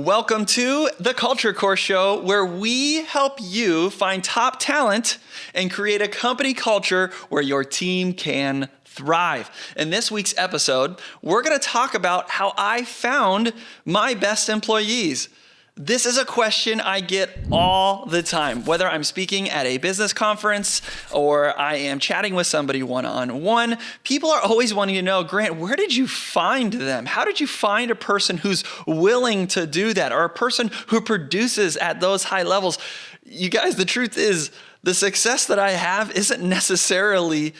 Welcome to the Culture Course Show, where we help you find top talent and create a company culture where your team can thrive. In this week's episode, we're going to talk about how I found my best employees. This is a question I get all the time, whether I'm speaking at a business conference or I am chatting with somebody one-on-one. People are always wanting to know, Grant, where did you find them? How did you find a person who's willing to do that, or a person who produces at those high levels? You guys, the truth is, the success that I have isn't necessarily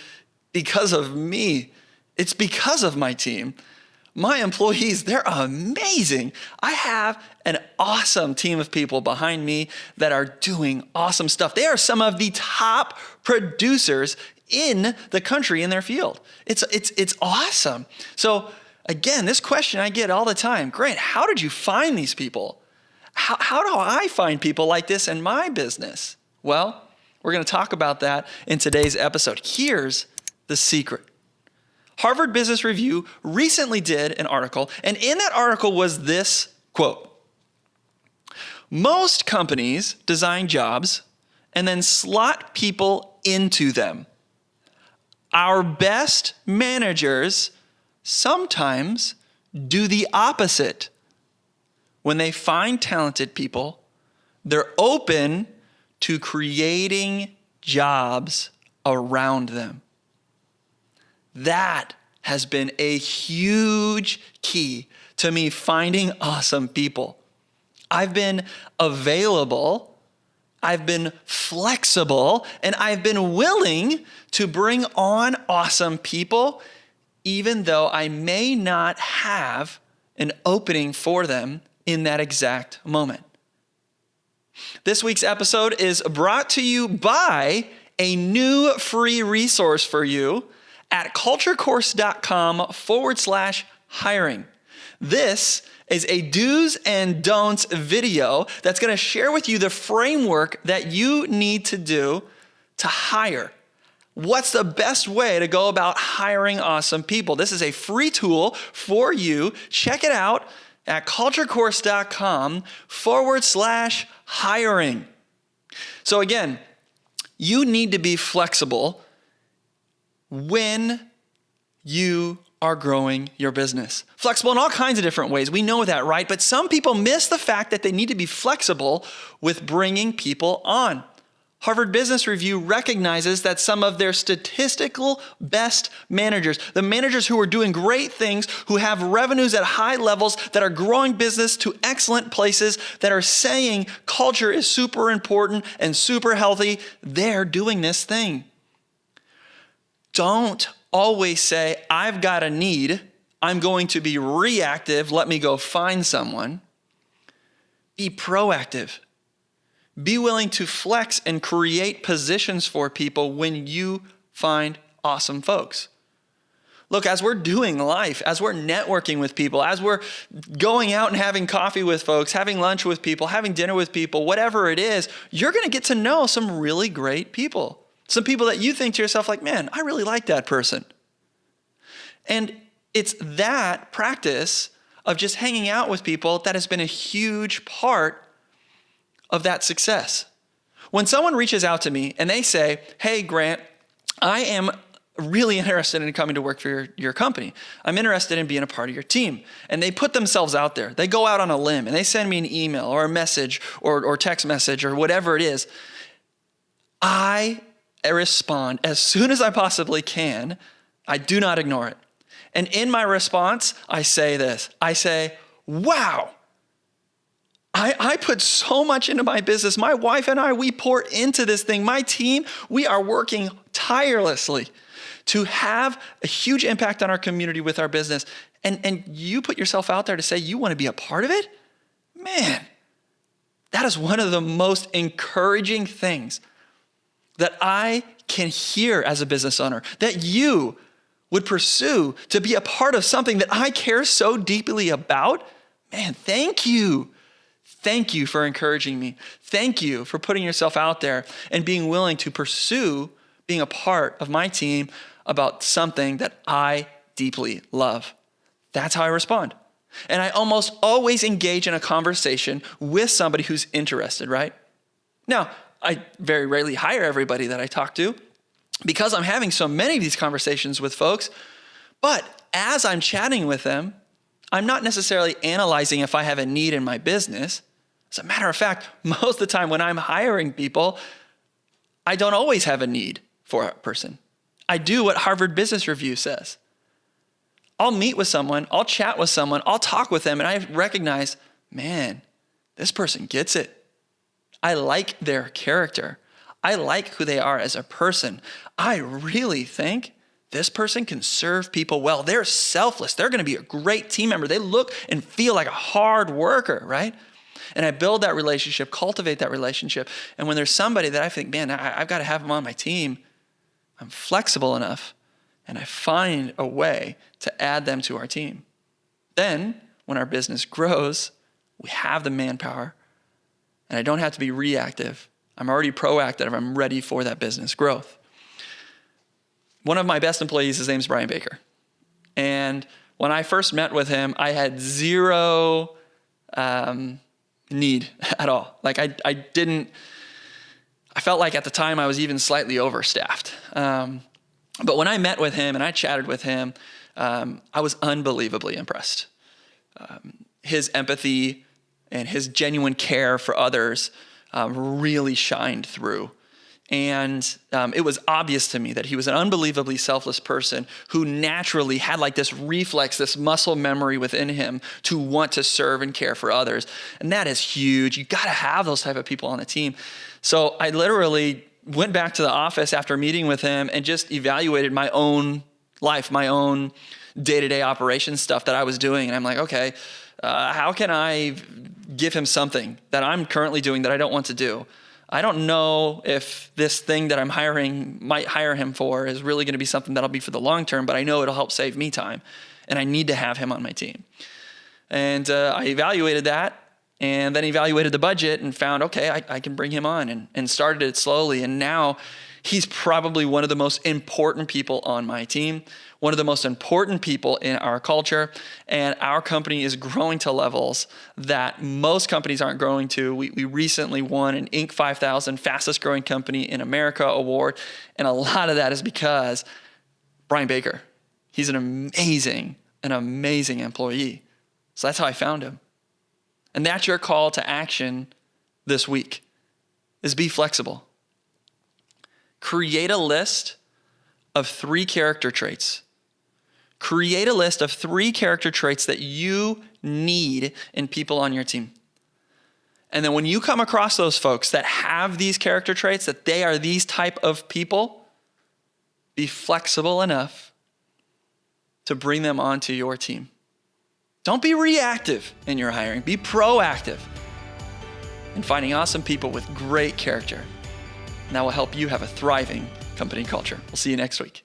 because of me. It's because of my team. My employees, they're amazing. I have an awesome team of people behind me that are doing awesome stuff. They are some of the top producers in the country in their field. It's awesome. So again, this question I get all the time, Grant, how did you find these people? How do I find people like this in my business? Well, we're going to talk about that in today's episode. Here's the secret. Harvard Business Review recently did an article, and in that article was this quote: "Most companies design jobs and then slot people into them. Our best managers sometimes do the opposite. When they find talented people, they're open to creating jobs around them." That has been a huge key to me finding awesome people. I've been available, I've been flexible, and I've been willing to bring on awesome people, even though I may not have an opening for them in that exact moment. This week's episode is brought to you by a new free resource for you at culturecourse.com/hiring. This is a do's and don'ts video that's going to share with you the framework that you need to do to hire. What's the best way to go about hiring awesome people? This is a free tool for you. Check it out at culturecourse.com/hiring. So again, you need to be flexible when you are growing your business. Flexible in all kinds of different ways. We know that, right? But some people miss the fact that they need to be flexible with bringing people on. Harvard Business Review recognizes that some of their statistical best managers, the managers who are doing great things, who have revenues at high levels, that are growing business to excellent places, that are saying culture is super important and super healthy, they're doing this thing. Don't always say, I've got a need, I'm going to be reactive, let me go find someone. Be proactive. Be willing to flex and create positions for people when you find awesome folks. Look, as we're doing life, as we're networking with people, as we're going out and having coffee with folks, having lunch with people, having dinner with people, whatever it is, you're going to get to know some really great people. Some people that you think to yourself like, man, I really like that person. And it's that practice of just hanging out with people that has been a huge part of that success. When someone reaches out to me and they say, hey, Grant, I am really interested in coming to work for your company. I'm interested in being a part of your team. And they put themselves out there. They go out on a limb and they send me an email or a message or text message or whatever it is. I respond as soon as I possibly can. I do not ignore it. And in my response, I say this. I say, wow, I put so much into my business. My wife and I, we pour into this thing. My team, we are working tirelessly to have a huge impact on our community with our business. And you put yourself out there to say you want to be a part of it? Man, that is one of the most encouraging things that I can hear as a business owner, that you would pursue to be a part of something that I care so deeply about. Man, thank you. Thank you for encouraging me. Thank you for putting yourself out there and being willing to pursue being a part of my team about something that I deeply love. That's how I respond. And I almost always engage in a conversation with somebody who's interested, right? Now, I very rarely hire everybody that I talk to because I'm having so many of these conversations with folks. But as I'm chatting with them, I'm not necessarily analyzing if I have a need in my business. As a matter of fact, most of the time when I'm hiring people, I don't always have a need for a person. I do what Harvard Business Review says. I'll meet with someone, I'll chat with someone, I'll talk with them, and I recognize, man, this person gets it. I like their character. I like who they are as a person. I really think this person can serve people well. They're selfless. They're going to be a great team member. They look and feel like a hard worker, right? And I build that relationship, cultivate that relationship. And when there's somebody that I think, man, I've got to have them on my team, I'm flexible enough and I find a way to add them to our team. Then when our business grows, we have the manpower and I don't have to be reactive. I'm already proactive. I'm ready for that business growth. One of my best employees, his name's Brian Baker. And when I first met with him, I had zero need at all. Like I felt like at the time I was even slightly overstaffed. But when I met with him and I chatted with him, I was unbelievably impressed. His empathy and his genuine care for others really shined through. And it was obvious to me that he was an unbelievably selfless person who naturally had like this reflex, this muscle memory within him to want to serve and care for others. And that is huge. You got to have those type of people on the team. So I literally went back to the office after meeting with him and just evaluated my own life, my own day-to-day operations stuff that I was doing. And I'm like, okay, how can I give him something that I'm currently doing that I don't want to do? I don't know if this thing that I'm might hire him for is really going to be something that'll be for the long term, but I know it'll help save me time. And I need to have him on my team. And I evaluated that and then evaluated the budget and found, okay, I can bring him on and started it slowly. And now he's probably one of the most important people on my team, one of the most important people in our culture. And our company is growing to levels that most companies aren't growing to. We recently won an Inc. 5000 fastest growing company in America award. And a lot of that is because Brian Baker, he's an amazing employee. So that's how I found him. And that's your call to action this week, is be flexible. Create a list of 3 character traits. Create a list of 3 character traits that you need in people on your team. And then when you come across those folks that have these character traits, that they are these type of people, be flexible enough to bring them onto your team. Don't be reactive in your hiring. Be proactive in finding awesome people with great character. And that will help you have a thriving company culture. We'll see you next week.